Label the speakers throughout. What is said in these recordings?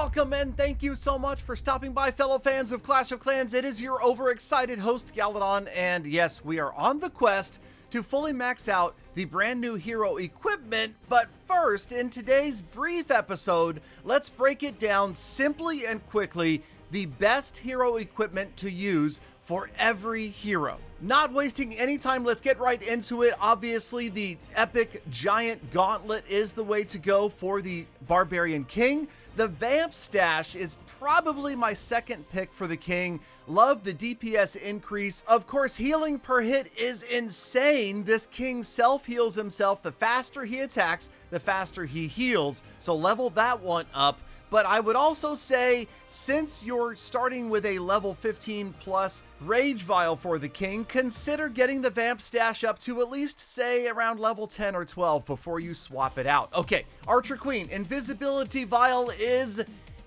Speaker 1: Welcome and thank you so much for stopping by, fellow fans of Clash of Clans. It is your overexcited host, Galadon, and yes, we are on the quest to fully max out the brand new hero equipment. But first, in today's brief episode, let's break it down simply and quickly, the best hero equipment to use for every hero. Not wasting any time, let's get right into it. Obviously, the epic giant gauntlet is the way to go for the Barbarian King. The Vamp stash is probably my second pick for the King. Love the DPS increase. Of course, healing per hit is insane. This King self-heals himself. The faster he attacks, the faster he heals. So level that one up. But I would also say, since you're starting with a level 15 plus Rage Vial for the King, consider getting the Vamp stash up to at least, say, around level 10 or 12 before you swap it out. Okay, Archer Queen, Invisibility Vial is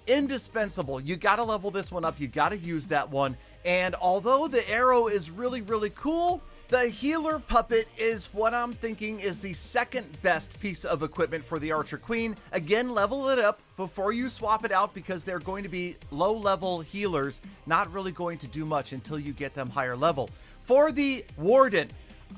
Speaker 1: indispensable. You gotta level this one up, you gotta use that one. And although the arrow is really cool, the healer puppet is what I'm thinking is the second best piece of equipment for the Archer Queen. Again, level it up before you swap it out because they're going to be low level healers, not really going to do much until you get them higher level. For the Warden,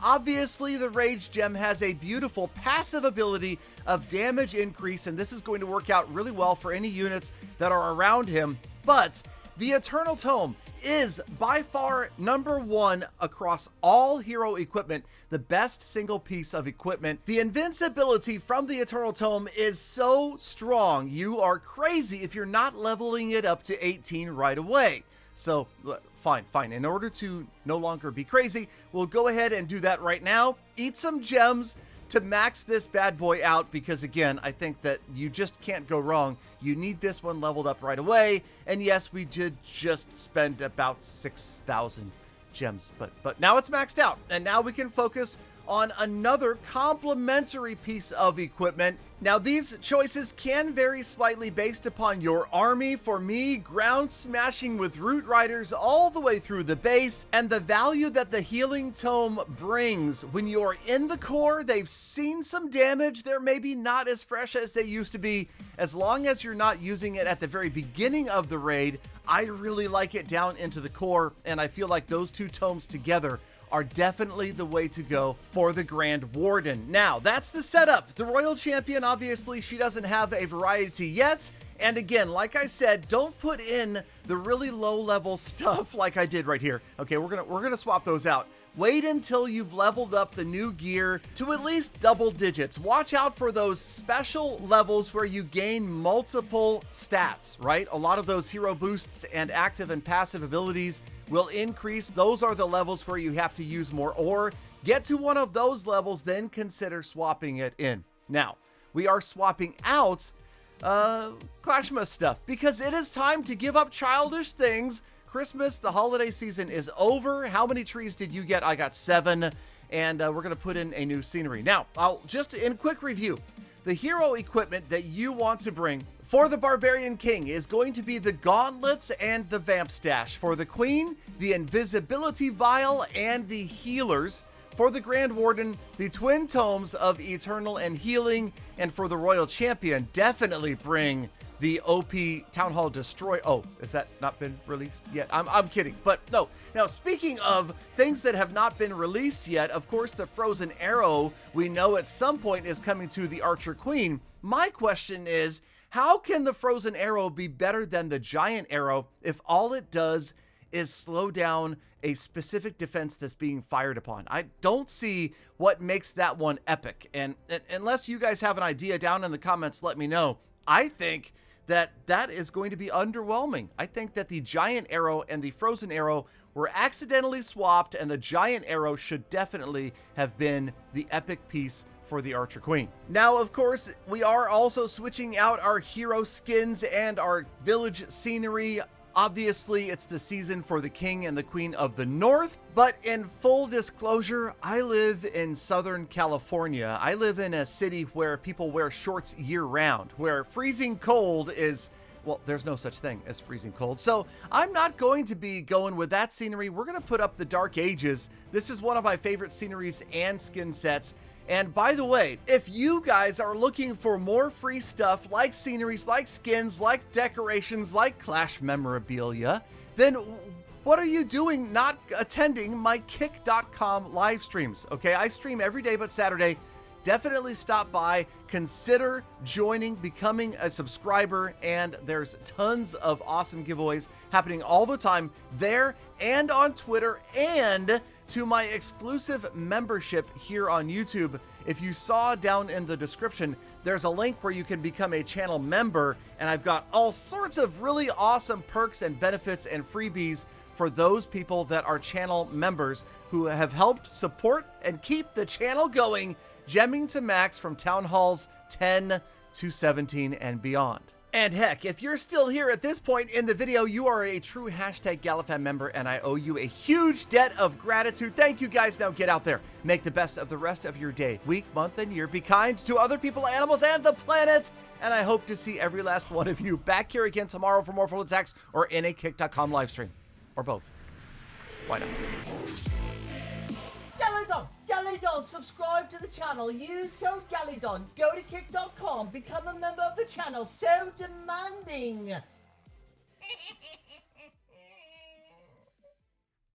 Speaker 1: obviously the Rage Gem has a beautiful passive ability of damage increase, and this is going to work out really well for any units that are around him. But the Eternal Tome is by far number one across all hero equipment, the best single piece of equipment. The invincibility from the Eternal Tome is so strong, you are crazy if you're not leveling it up to 18 right away. So fine. In order to no longer be crazy, we'll go ahead and do that right now. Eat some gems to max this bad boy out, because again, I think that you just can't go wrong. You need this one leveled up right away. And yes, we did just spend about 6,000 gems, but now it's maxed out, and now we can focus on another complementary piece of equipment. Now, these choices can vary slightly based upon your army. For me, ground smashing with root riders all the way through the base, and the value that the healing tome brings. When you're in the core, they've seen some damage. They're maybe not as fresh as they used to be. As long as you're not using it at the very beginning of the raid, I really like it down into the core, and I feel like those two tomes together are definitely the way to go for the Grand Warden. Now, that's the setup. The Royal Champion, obviously, she doesn't have a variety yet. And again, like I said, don't put in the really low level stuff like I did right here. Okay, we're gonna swap those out. Wait until you've leveled up the new gear to at least double digits. Watch out for those special levels where you gain multiple stats, right? A lot of those hero boosts and active and passive abilities will increase. Those are the levels where you have to use more ore. Get to one of those levels, then consider swapping it in. Now, we are swapping out Clashof stuff because it is time to give up childish things. Christmas, the holiday season is over. How many trees did you get? I got 7, and we're gonna put in a new scenery. Now, I'll just in quick review, the hero equipment that you want to bring for the Barbarian King is going to be the gauntlets and the Vamp stash. For the Queen, the Invisibility Vial and the healers. For the Grand Warden, the twin tomes of Eternal and Healing. And for the Royal Champion, definitely bring the OP Town Hall Destroy. Oh, has that not been released yet? I'm kidding, but no. Now, speaking of things that have not been released yet, of course, the Frozen Arrow, we know at some point is coming to the Archer Queen. My question is, how can the Frozen Arrow be better than the Giant Arrow if all it does is slow down a specific defense that's being fired upon? I don't see what makes that one epic. And unless you guys have an idea down in the comments, let me know. I think that is going to be underwhelming. I think that the Giant Arrow and the Frozen Arrow were accidentally swapped, and the Giant Arrow should definitely have been the epic piece for the Archer Queen. Now, of course, we are also switching out our hero skins and our village scenery. Obviously, it's the season for the King and the Queen of the North, but in full disclosure, I live in Southern California. I live in a city where people wear shorts year-round, where freezing cold is, well, there's no such thing as freezing cold. So I'm not going to be going with that scenery. We're going to put up the Dark Ages. This is one of my favorite sceneries and skin sets. And by the way, if you guys are looking for more free stuff like sceneries, like skins, like decorations, like Clash memorabilia, then what are you doing not attending my kick.com live streams? Okay, I stream every day but Saturday. Definitely stop by, consider joining, becoming a subscriber, and there's tons of awesome giveaways happening all the time there and on Twitter and to my exclusive membership here on YouTube. If you saw down in the description, there's a link where you can become a channel member, and I've got all sorts of really awesome perks and benefits and freebies for those people that are channel members who have helped support and keep the channel going, gemming to max from Town Halls 10 to 17 and beyond. And heck, if you're still here at this point in the video, you are a true hashtag Galafan member, and I owe you a huge debt of gratitude. Thank you guys. Now get out there, make the best of the rest of your day, week, month, and year. Be kind to other people, animals, and the planet. And I hope to see every last one of you back here again tomorrow for more full attacks or in a kick.com live stream. Or both. Why not?
Speaker 2: Galadon, subscribe to the channel, use code Galadon, go to kick.com, become a member of the channel, so demanding.